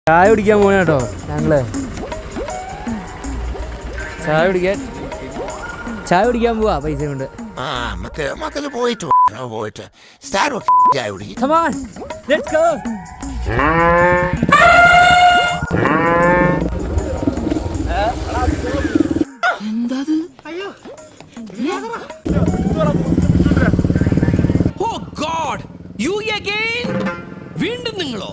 ചായ കുടിക്കാൻ പോണ കേട്ടോ ഞങ്ങള്. ചായ കുടിക്കാൻ പോവാ പൈസ കൊണ്ട്. പോയിട്ട് ചായ കുടി. Come on, let's go. Oh God, you again? വീണ്ടും നിങ്ങളോ?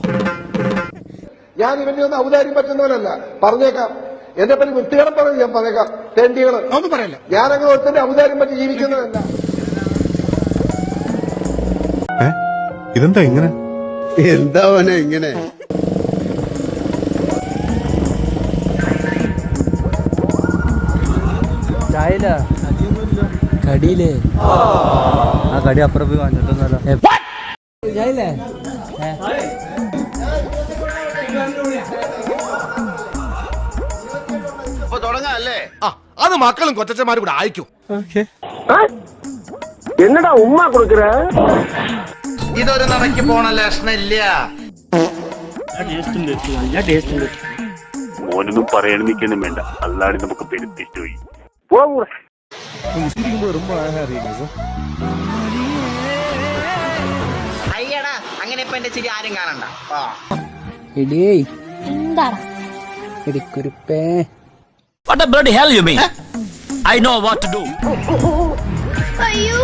ഞാൻ ഇവന്റെ ഒന്നും ഔദാര്യം പറ്റുന്നവനല്ല, പറഞ്ഞേക്കാം. എന്നെ പറ്റി വൃത്തികേടം പറഞ്ഞു ഞാൻ പറഞ്ഞേക്കാം. തെണ്ടികള് ഒന്നും പറയല്ല. ഞാനങ്ങനെ ഒരുത്തന്റെ ഔദാര്യം പറ്റി ജീവിക്കുന്നതല്ല. ഇതെന്താ ഇങ്ങനെ? എന്താ മോനെ ഇങ്ങനെ? ചായയില്ല, കടിയില്ലേ? ആ കടി അപ്പുറം പോയി വാങ്ങിട്ടൊന്നല്ല. ചായയില്ലേ? തുടങ്ങാല്ലേ? അത് മക്കളും കൊച്ചന്മാരും കൂടെ അയക്കും. എന്നടാ ഉമ്മ കൊടുക്കറ? ഇതൊരു നടക്ക് പോണ ലക്ഷണില്ല. മോനൊന്നും പറയാൻ നിൽക്കണം വേണ്ട, അല്ലാതെ നമുക്ക് പെരുത്തിട്ടുപോയി. അയ്യടാ, അങ്ങനെ ഇപ്പൊ എന്റെ ചിരി ആരും കാണണ്ട. What the bloody hell you mean? I know what to do. അയ്യോ